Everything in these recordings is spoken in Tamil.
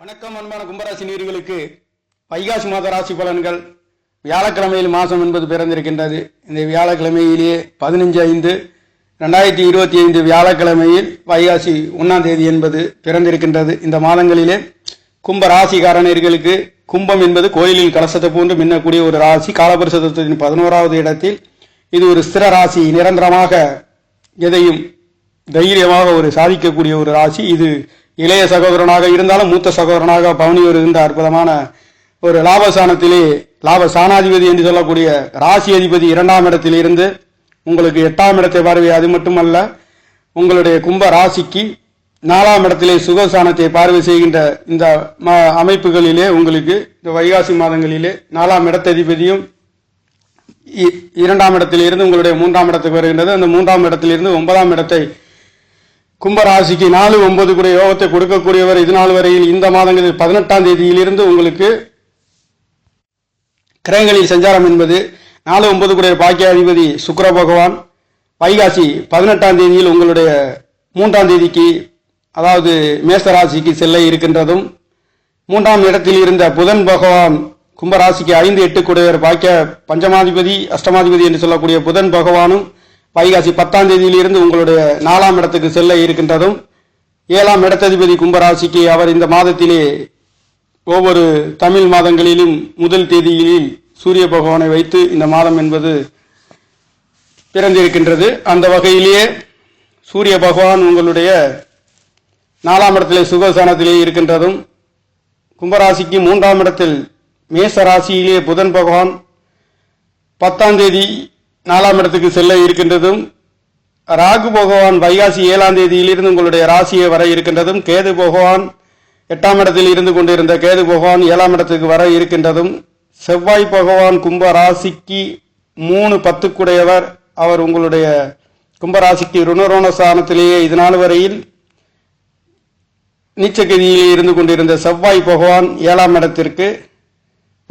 வணக்கம் அன்பான கும்பராசி நேயர்களுக்கு வைகாசி மாத ராசி பலன்கள் வியாழக்கிழமையில் மாதம் என்பது பிறந்திருக்கின்றது. இந்த வியாழக்கிழமையிலேயே 15/5/2025 வியாழக்கிழமையில் வைகாசி 1ஆம் தேதி என்பது பிறந்திருக்கின்றது. இந்த மாதங்களிலே கும்ப ராசிக்காரர்களுக்கு கும்பம் என்பது கோயிலில் கலசத்தை போன்று மின்னக்கூடிய ஒரு ராசி. காலபுருஷ தத்துவத்தின் 11வது இடத்தில் இது ஒரு ஸ்திர ராசி. நிரந்தரமாக எதையும் தைரியமாக ஒரு சாதிக்கக்கூடிய ஒரு ராசி. இது இளைய சகோதரனாக இருந்தாலும் மூத்த சகோதரனாக பவனி வருகின்ற அற்புதமான ஒரு லாபஸ்தானத்திலே லாபஸ்தானாதிபதி என்று சொல்லக்கூடிய ராசி அதிபதி 2ஆம் இடத்தில் இருந்து உங்களுக்கு 8ஆம் இடத்தை பார்வை. அது மட்டுமல்ல, உங்களுடைய கும்ப ராசிக்கு 4ஆம் இடத்திலே சுகஸ்தானத்தை பார்வை செய்கின்ற இந்த அமைப்புகளிலே உங்களுக்கு இந்த வைகாசி மாதங்களிலே 4ஆம் இடத்ததிபதியும் 2ஆம் இடத்தில் இருந்து உங்களுடைய 3ஆம் இடத்துக்கு வருகின்றது. அந்த 3ஆம் இடத்திலிருந்து 9ஆம் இடத்தை கும்பராசிக்கு 4-9 கூட யோகத்தை கொடுக்கக்கூடியவர். இது நாள் வரையில் இந்த மாதங்களில் 18ஆம் தேதியிலிருந்து உங்களுக்கு கிரகங்களில் சஞ்சாரம் என்பது 4-9 கூட பாக்கியாதிபதி சுக்கிர பகவான் வைகாசி 18ஆம் தேதியில் உங்களுடைய 3ஆம் தேதிக்கு அதாவது மேசராசிக்கு செல்ல இருக்கின்றதும், 3ஆம் இடத்தில் இருந்த புதன் பகவான் கும்பராசிக்கு 5-8 கூடையவர் பாக்கிய பஞ்சமாதிபதி அஷ்டமாதிபதி என்று சொல்லக்கூடிய புதன் பகவானும் வைகாசி 10ஆம் தேதியிலிருந்து உங்களுடைய 4ஆம் இடத்துக்கு செல்ல இருக்கின்றதும், 7ஆம் இடத்ததிபதி கும்பராசிக்கு அவர் இந்த மாதத்திலே ஒவ்வொரு தமிழ் மாதங்களிலும் முதல் தேதியில் சூரிய பகவானை வைத்து இந்த மாதம் என்பது பிறந்திருக்கின்றது. அந்த வகையிலேயே சூரிய பகவான் உங்களுடைய 4ஆம் இடத்திலே சுகஸ்தானத்திலே இருக்கின்றதும், கும்பராசிக்கு 3ஆம் இடத்தில் மேச ராசியிலே புதன் பகவான் 10ஆம் தேதி 4ஆம் இடத்துக்கு செல்ல இருக்கின்றதும், ராகு பகவான் வைகாசி 7ஆம் தேதியிலிருந்து உங்களுடைய ராசியை வர இருக்கின்றதும், கேது பகவான் 8ஆம் இடத்தில் இருந்து கொண்டிருந்த கேது பகவான் 7ஆம் இடத்துக்கு வர இருக்கின்றதும், செவ்வாய் பகவான் கும்ப ராசிக்கு 3-10 கூடையவர். அவர் உங்களுடைய கும்பராசிக்கு ருணரோண ஸ்தானத்திலேயே இதனால் வரையில் நீச்சகதியிலே இருந்து கொண்டிருந்த செவ்வாய் பகவான் 7ஆம் இடத்திற்கு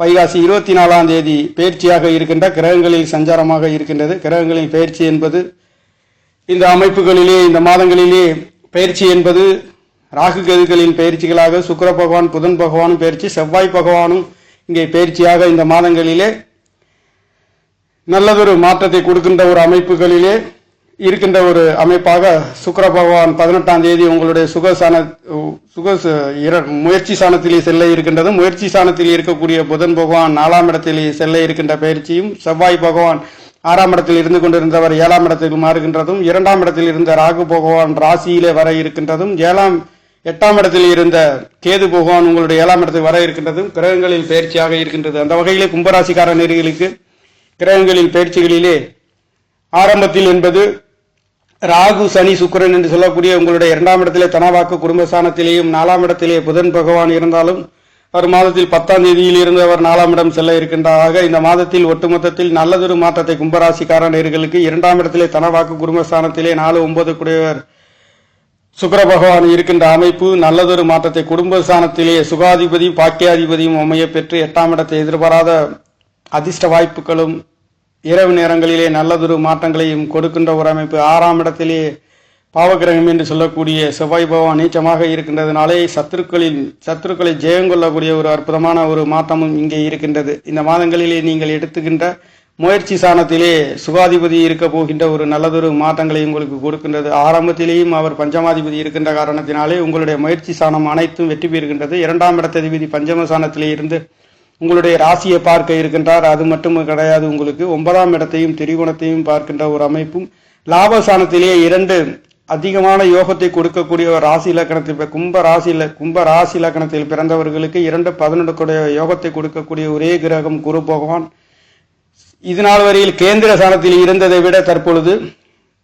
வைகாசி 24ஆம் தேதி பயிற்சியாக இருக்கின்ற கிரகங்களில் சஞ்சாரமாக இருக்கின்றது. கிரகங்களின் பயிற்சி என்பது இந்த அமைப்புகளிலே இந்த மாதங்களிலே பயிற்சி என்பது ராகு கேதுகளின் பயிற்சிகளாக சுக்கிர பகவான் புதன் பகவானும் பயிற்சி, செவ்வாய் பகவானும் இங்கே பயிற்சியாக இந்த மாதங்களிலே நல்லதொரு மாற்றத்தை கொடுக்கின்ற ஒரு அமைப்புகளிலே இருக்கின்ற ஒரு அமைப்பாக சுக்கிர பகவான் 18ஆம் தேதி உங்களுடைய முயற்சி சாணத்திலே செல்ல இருக்கின்றது. முயற்சி சாணத்தில் இருக்கக்கூடிய புதன் பகவான் 4ஆம் இடத்திலே செல்ல இருக்கின்ற பயிற்சியும், செவ்வாய் பகவான் 6ஆம் இடத்தில் இருந்து கொண்டிருந்தவர் 7ஆம் இடத்துக்கு மாறுகின்றதும், 2ஆம் இடத்தில் இருந்த ராகு பகவான் ராசியிலே வர இருக்கின்றதும், 8ஆம் இடத்தில் இருந்த கேது பகவான் உங்களுடைய 7ஆம் இடத்துக்கு வர இருக்கின்றதும் கிரகங்களில் பயிற்சியாக இருக்கின்றது. அந்த வகையிலே கும்பராசிக்கார நேயர்களுக்கு கிரகங்களின் பயிற்சிகளிலே ஆரம்பத்தில் என்பது ராகு சனி சுக்கிரன் என்று சொல்லக்கூடிய உங்களுடைய 2ஆம் இடத்திலே தனவாக்கு குடும்பஸ்தானத்திலேயும் 4ஆம் இடத்திலே புதன் பகவான் இருந்தாலும் அவர் மாதத்தில் 10ஆம் தேதியில் இருந்து அவர் 4ஆம் இடம் செல்ல இருக்கின்றாக இந்த மாதத்தில் ஒட்டுமொத்தத்தில் நல்லதொரு மாற்றத்தை கும்பராசிக்கார நேயர்களுக்கு 2ஆம் இடத்திலே தனவாக்கு குடும்பஸ்தானத்திலே 4-9 கூடியவர் சுக்கிர பகவான் இருக்கின்ற அமைப்பு நல்லதொரு மாற்றத்தை குடும்பஸ்தானத்திலே சுகாதிபதி பாக்கியாதிபதியும் அமைய பெற்று 8ஆம் இடத்தை எதிர்பாராத அதிர்ஷ்ட வாய்ப்புகளும் இரவு நேரங்களிலே நல்லதொரு மாற்றங்களையும் கொடுக்கின்ற ஒரு அமைப்பு. 6ஆம் இடத்திலே பாவகிரகம் என்று சொல்லக்கூடிய செவ்வாய் பகவான் நீச்சமாக இருக்கின்றதுனாலே சத்துருக்களை ஜெயங்கொள்ளக்கூடிய ஒரு அற்புதமான ஒரு மாற்றமும் இங்கே இருக்கின்றது. இந்த மாதங்களிலே நீங்கள் எடுத்துக்கின்ற முயற்சி சாணத்திலே சுகாதிபதி இருக்க போகின்ற ஒரு நல்லதொரு மாற்றங்களை உங்களுக்கு கொடுக்கின்றது. ஆரம்பத்திலேயும் அவர் பஞ்சமாதிபதி இருக்கின்ற காரணத்தினாலே உங்களுடைய முயற்சி சாணம் அனைத்தும் வெற்றி பெறுகின்றது. 2ஆம் இடத்ததிபதி பஞ்சம சாணத்திலே இருந்து உங்களுடைய ராசியை பார்க்க இருக்கின்றார். அது மட்டும் கிடையாது, உங்களுக்கு 9ஆம் இடத்தையும் திரிகோணத்தையும் பார்க்கின்ற ஒரு அமைப்பும், லாபஸ்தானத்திலே 2 அதிகமான யோகத்தை கொடுக்கக்கூடிய ஒரு ராசி இலக்கணத்தில் கும்ப ராசி இலக்கணத்தில் பிறந்தவர்களுக்கு 2-11 கூடிய யோகத்தை கொடுக்கக்கூடிய ஒரே கிரகம் குரு பகவான். இதனால் வரையில் கேந்திர ஸ்தானத்தில் இருந்ததை விட தற்பொழுது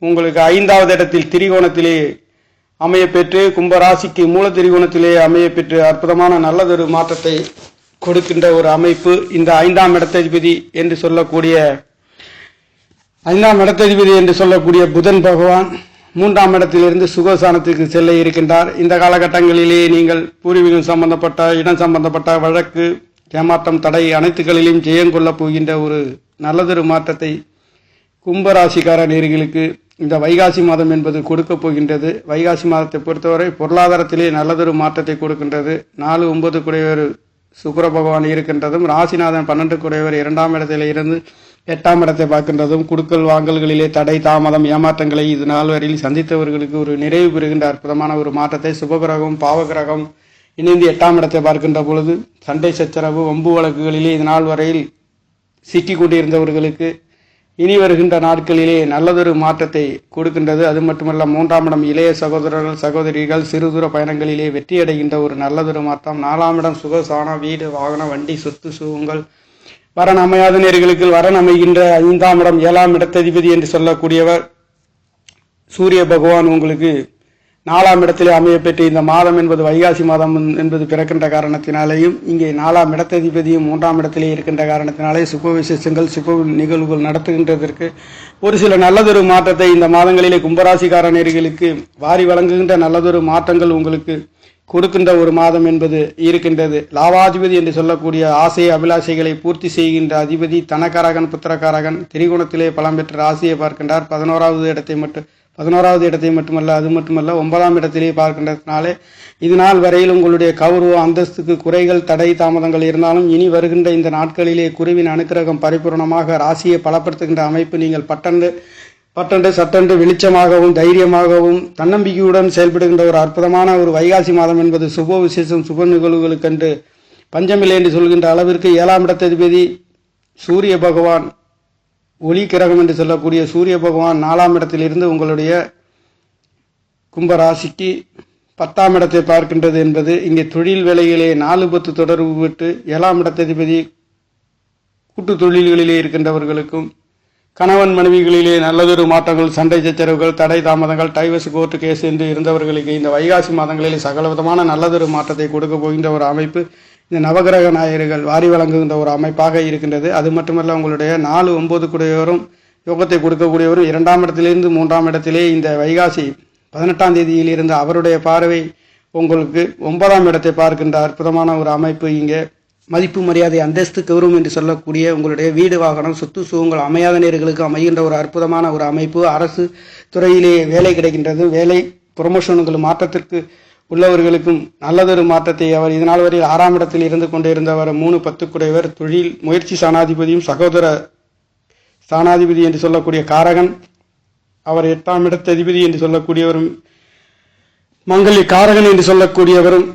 உங்களுக்கு 5வது இடத்தில் திரிகோணத்திலே அமைய பெற்று கும்பராசிக்கு மூல திரிகோணத்திலே அமைய பெற்று அற்புதமான நல்லதொரு மாற்றத்தை கொடுக்கின்ற ஒரு அமைப்பு. இந்த 5ஆம் இடத்ததிபதி என்று சொல்லக்கூடிய புதன் பகவான் 3ஆம் இடத்திலிருந்து சுகஸ்தானத்துக்கு செல்ல இருக்கின்றார். இந்த காலகட்டங்களிலே நீங்கள் பூர்வீகம் சம்பந்தப்பட்ட இடம் சம்பந்தப்பட்ட வழக்கு ஏமாற்றம் தடை அனைத்துகளிலும் ஜெயம் கொள்ளப் போகின்ற ஒரு நல்லதொரு மாற்றத்தை கும்பராசிக்கார நேயர்களுக்கு இந்த வைகாசி மாதம் என்பது கொடுக்க போகின்றது. வைகாசி மாதத்தை பொறுத்தவரை பொருளாதாரத்திலே நல்லதொரு மாற்றத்தை கொடுக்கின்றது. 4-9 குடையவர் சுக்கிர பகவான் இருக்கின்றதும், ராசிநாதன் 12 குடையவர் 2ஆம் இடத்திலே இருந்து 8ஆம் இடத்தை பார்க்கின்றதும், குடுக்கல் வாங்கல்களிலே தடை தாமதம் ஏமாற்றங்களை இது நாள் வரையில் சந்தித்தவர்களுக்கு ஒரு நிறைவு பெறுகின்ற அற்புதமான ஒரு மாற்றத்தை சுபகிரகம் பாவகிரகம் இணைந்து 8ஆம் இடத்தை பார்க்கின்ற பொழுது சண்டை சச்சரவு வம்பு வழக்குகளிலே இது நாள் வரையில் சிக்கிக் கொண்டிருந்தவர்களுக்கு இனி வருகின்ற நாட்களிலே நல்லதொரு மாற்றத்தை கொடுக்கின்றது. அது மட்டுமல்ல 3ஆம் இடம் இளைய சகோதரர்கள் சகோதரிகள் சிறுதூர பயணங்களிலே வெற்றி அடைகின்ற ஒரு நல்லதொரு மாற்றம். 4ஆம் இடம் சுகசான வீடு வாகனம் வண்டி சொத்து சுகங்கள். வரன் அமையாத நேர்களுக்கு வரன் அமைகின்ற 5ஆம் இடம் 7ஆம் இடத்ததிபதி என்று சொல்லக்கூடியவர் சூரிய பகவான் உங்களுக்கு 4ஆம் இடத்திலே அமைய பெற்று இந்த மாதம் என்பது வைகாசி மாதம் என்பது பிறக்கின்ற காரணத்தினாலேயும் இங்கே 4ஆம் இடத்ததிபதியும் 3ஆம் இடத்திலே இருக்கின்ற காரணத்தினாலே சுப விசேஷங்கள் சுப நிகழ்வுகள் நடத்துகின்றதற்கு ஒரு சில நல்லதொரு மாற்றத்தை இந்த மாதங்களிலே கும்பராசிக்கார நேயர்களுக்கு வாரி வழங்குகின்ற நல்லதொரு மாற்றங்கள் உங்களுக்கு கொடுக்கின்ற ஒரு மாதம் என்பது இருக்கின்றது. லாபாதிபதி என்று சொல்லக்கூடிய ஆசை அபிலாஷைகளை பூர்த்தி செய்கின்ற அதிபதி தனக்காரகன் புத்திரக்காரகன் திரிகோணத்திலே பலம் பெற்ற ராசியை பார்க்கின்றார். 11வது இடத்தை மட்டுமல்ல அது மட்டுமல்ல 9ஆம் இடத்திலே பார்க்கின்றதுனாலே இது நாள் வரையில் உங்களுடைய கௌரவ அந்தஸ்துக்கு குறைகள் தடை தாமதங்கள் இருந்தாலும் இனி வருகின்ற இந்த நாட்களிலே குருவின் அனுக்கிரகம் பரிபூர்ணமாக ராசியை பலப்படுத்துகின்ற அமைப்பு நீங்கள் பட்டண்டு சட்டண்டு வெளிச்சமாகவும் தைரியமாகவும் தன்னம்பிக்கையுடன் செயல்படுகின்ற ஒரு அற்புதமான ஒரு வைகாசி மாதம் என்பது சுப விசேஷம் சுப நிகழ்வுகளுக்கென்று பஞ்சமில்லை என்று சொல்கின்ற அளவிற்கு 7ஆம் இடத்ததிபதி சூரிய பகவான் ஒளி கிரகம் என்று சொல்லக்கூடிய சூரிய பகவான் 4ஆம் இடத்திலிருந்து உங்களுடைய கும்பராசிக்கு 10ஆம் இடத்தை பார்க்கின்றது என்பது இங்கே தொழில் வேலைகளே 4-10 தொடர்பு விட்டு 7ஆம் இடத்ததிபதி கூட்டு தொழில்களிலே இருக்கின்றவர்களுக்கும் கணவன் மனைவிகளிலே நல்லதொரு மாற்றங்கள் சண்டை சச்சரவுகள் தடை தாமதங்கள் டைவர்ஸ் கோர்ட்டு கேஸ் என்று இருந்தவர்களுக்கு இந்த வைகாசி மாதங்களிலே சகலவிதமான நல்லதொரு மாற்றத்தை கொடுக்க போகின்ற ஒரு அமைப்பு இந்த நவகிரக நாயகர்கள் வாரி வழங்குகின்ற ஒரு அமைப்பாக இருக்கின்றது. அது மட்டுமல்ல உங்களுடைய 4-9 குடையவரும் யோகத்தை கொடுக்கக்கூடியவரும் 2ஆம் இடத்திலிருந்து 3ஆம் இடத்திலே இந்த வைகாசி 18ஆம் தேதியில் இருந்து அவருடைய பார்வை உங்களுக்கு 9ஆம் இடத்தை பார்க்கின்ற அற்புதமான ஒரு அமைப்பு. இங்கே மதிப்பு மரியாதை அந்தஸ்து கௌரவம் என்று சொல்லக்கூடிய உங்களுடைய வீடு வாகனம் சொத்து சுகங்கள் அமையாத நேர்களுக்கு அமைகின்ற ஒரு அற்புதமான ஒரு அமைப்பு. அரசு துறையிலே வேலை கிடைக்கின்றது. வேலை ப்ரொமோஷன்கள் மாற்றத்திற்கு உள்ளவர்களுக்கும் நல்லதொரு மாற்றத்தை அவர் இதனால் வரையில் 6ஆம் இடத்தில் இருந்து கொண்டிருந்தவர் 3-10 குடையவர் தொழில் முயற்சி ஸ்தானாதிபதியும் சகோதர ஸ்தானாதிபதி என்று சொல்லக்கூடிய காரகன் அவர் 8ஆம் இடத்ததிபதி என்று சொல்லக்கூடியவரும் மங்கலி காரகன் என்று சொல்லக்கூடியவரும்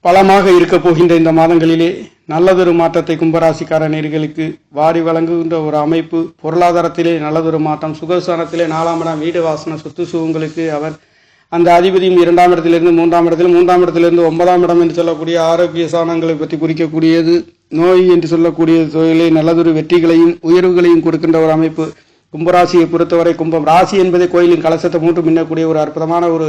பலமாக இருக்க போகின்ற இந்த மாதங்களிலே நல்லதொரு மாற்றத்தை கும்பராசிக்கார நேயர்களுக்கு வாரி வழங்குகின்ற ஒரு அமைப்பு. பொருளாதாரத்திலே நல்லதொரு மாற்றம். சுகஸ்தானத்திலே 4ஆம் இடம் வீடு வாசன சொத்து சுகங்களுக்கு அவர் அந்த அதிபதியும் 2ஆம் இடத்திலிருந்து 3ஆம் இடத்திலும் 3ஆம் இடத்திலிருந்து 9ஆம் இடம் என்று சொல்லக்கூடிய ஆரோக்கிய சாதனங்களை பற்றி குறிக்கக்கூடியது. நோய் என்று சொல்லக்கூடிய தொழிலை நல்லதொரு வெற்றிகளையும் உயர்வுகளையும் கொடுக்கின்ற ஒரு அமைப்பு. கும்பராசியை பொறுத்தவரை கும்பம் ராசி என்பதை கோயிலின் கலசத்தை மூன்று மின்னக்கூடிய ஒரு அற்புதமான ஒரு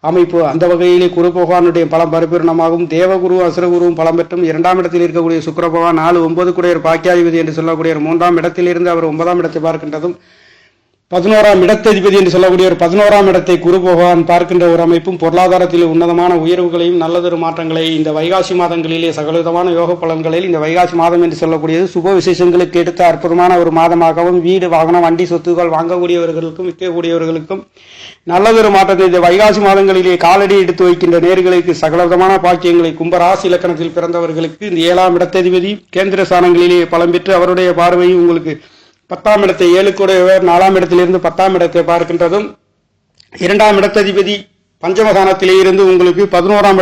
அமைப்பு. அந்த வகையிலே குரு பகவானுடைய பலம் பரிபூர்ணமாகவும் தேவகுரு அசுரகுருவும் பலம் பெற்றும் 2ஆம் இடத்தில் இருக்கக்கூடிய சுக்கிர பகவான் 4-9 குடையர் பாக்கியாதிபதி என்று சொல்லக்கூடிய 3ஆம் இடத்திலிருந்து அவர் 9ஆம் இடத்தை பார்க்கின்றதும் 11ஆம் இடத்ததிபதி என்று சொல்லக்கூடிய ஒரு 11ஆம் இடத்தை குரு பகவான் பார்க்கின்ற ஒரு அமைப்பும் பொருளாதாரத்தில் உன்னதமான உயர்வுகளையும் நல்லதொரு மாற்றங்களை இந்த வைகாசி மாதங்களிலே சகலவிதமான யோக பலன்களில் இந்த வைகாசி மாதம் என்று சொல்லக்கூடியது சுப விசேஷங்களுக்கு எடுத்த அற்புதமான ஒரு மாதமாகவும் வீடு வாகனம் வண்டி சொத்துக்கள் வாங்கக்கூடியவர்களுக்கும் விற்கக்கூடியவர்களுக்கும் நல்லதொரு மாற்றத்தை இந்த வைகாசி மாதங்களிலே காலடி எடுத்து வைக்கின்ற நேர்களுக்கு சகலவிதமான பாக்கியங்களை கும்பராசி இலக்கணத்தில் பிறந்தவர்களுக்கு இந்த 7ஆம் இடத்ததிபதி கேந்திர ஸ்தானங்களிலே பலம் பெற்று அவருடைய பார்வையும் உங்களுக்கு 10ஆம் இடத்தை 7 கூடையவர் 4ஆம் இடத்திலிருந்து 10ஆம் இடத்தை பார்க்கின்றதும் 2ஆம் இடத்ததிபதி பஞ்சமதானத்திலே இருந்து உங்களுக்கு 11ஆம்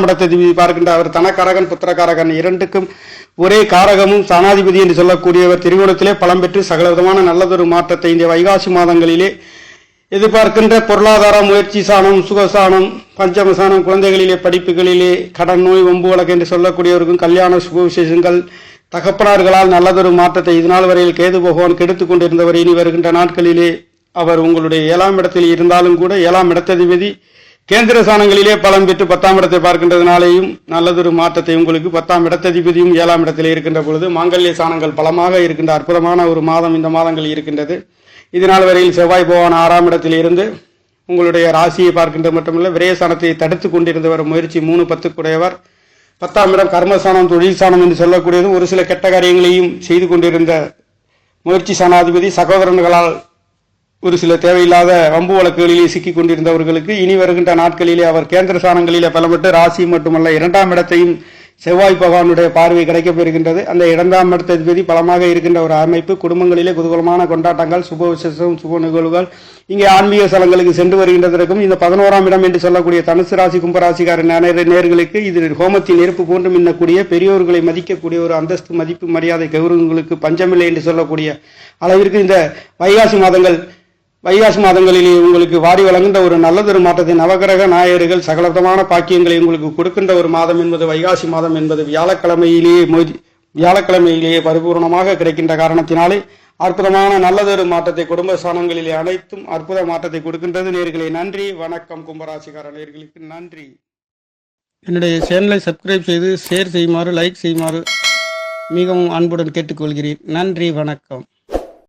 இடத்ததிபதி பார்க்கின்ற அவர் தனக்காரகன் புத்திரக்காரகன் இரண்டுக்கும் ஒரே காரகமும் சாணாதிபதி என்று சொல்லக்கூடியவர் திரிகோணத்திலே பலம் பெற்று சகலவிதமான நல்லதொரு மாற்றத்தை இந்த வைகாசி மாதங்களிலே எதிர்பார்க்கின்ற பொருளாதார முயற்சி சாணம் சுகசானம் பஞ்சமசானம் குழந்தைகளிலே படிப்புகளிலே கடன் நோய் வம்பு வழக்கு என்று சொல்லக்கூடியவருக்கும் கல்யாண சுப விசேஷங்கள் தகப்பனார்களால் நல்லதொரு மாற்றத்தை இதனால் வரையில் கேது பகவான் கெடுத்துக் கொண்டிருந்தவர் இனி வருகின்ற நாட்களிலே அவர் உங்களுடைய 7ஆம் இடத்தில் இருந்தாலும் கூட 7ஆம் இடத்ததிபதி கேந்திர சாணங்களிலே பலம் பெற்று 10ஆம் இடத்தை பார்க்கின்றதுனாலேயும் நல்லதொரு மாற்றத்தை உங்களுக்கு 10ஆம் இடத்ததிபதியும் 7ஆம் இடத்திலே இருக்கின்ற பொழுது மாங்கல்ய சாணங்கள் பலமாக இருக்கின்ற அற்புதமான ஒரு மாதம் இந்த மாதங்கள் இருக்கின்றது. இதனால் வரையில் செவ்வாய் பகவான் 6ஆம் இடத்தில் இருந்து உங்களுடைய ராசியை பார்க்கின்றது மட்டுமல்ல விரயசானத்தை தடுத்து கொண்டிருந்தவர் முயற்சி 3-10 குடையவர் 10ஆம் இடம் கர்மஸ்தானம் தொழில் சாணம் என்று சொல்லக்கூடியது ஒரு சில கெட்ட காரியங்களையும் செய்து கொண்டிருந்த முயற்சி ஸ்தானாதிபதி சகோதரர்களால் ஒரு சில தேவையில்லாத வம்பு வழக்குகளிலே சிக்கிக் கொண்டிருந்தவர்களுக்கு இனி வருகின்ற நாட்களிலே அவர் கேந்திர ஸ்தானங்களிலே பலப்பட்டு ராசி மட்டுமல்ல 2ஆம் இடத்தையும் செவ்வாய் பகவானுடைய பார்வை கிடைக்கப் பெறுகின்றது. அந்த 2ஆம் இடத்ததிபதி பலமாக இருக்கின்ற ஒரு அமைப்பு. குடும்பங்களிலே குதூகலமான கொண்டாட்டங்கள், சுப விசேஷம், சுப நிகழ்வுகள், இங்கே ஆன்மீக ஸ்தலங்களுக்கு சென்று வருகின்றதற்கும் இந்த 11ஆம் இடம் என்று சொல்லக்கூடிய தனுசு ராசி கும்பராசிக்கார நேர்களுக்கு இது ஹோமத்தின் நெருப்பு போன்று மின்னக்கூடிய, பெரியோர்களை மதிக்கக்கூடிய ஒரு அந்தஸ்து, மதிப்பு, மரியாதை, கௌரவங்களுக்கு பஞ்சமில்லை என்று சொல்லக்கூடிய அளவிற்கு இந்த வைகாசி மாதங்களிலே உங்களுக்கு வாரி வழங்குகின்ற ஒரு நல்லதொரு மாற்றத்தை நவகிரக நாயகர்கள் சகலவிதமான பாக்கியங்களை உங்களுக்கு கொடுக்கின்ற ஒரு மாதம் என்பது வைகாசி மாதம் என்பது வியாழக்கிழமையிலேயே பரிபூர்ணமாக கிடைக்கின்ற காரணத்தினாலே அற்புதமான நல்லதொரு மாற்றத்தை குடும்ப ஸ்தானங்களிலே அனைத்தும் அற்புத மாற்றத்தை கொடுக்கின்றது. நேயர்களே, நன்றி, வணக்கம். கும்பராசிக்கார நேயர்களுக்கு நன்றி. என்னுடைய சேனலை சப்ஸ்கிரைப் செய்து ஷேர் செய்யுமாறு, லைக் செய்யுமாறு மிகவும் அன்புடன் கேட்டுக்கொள்கிறேன். நன்றி, வணக்கம்.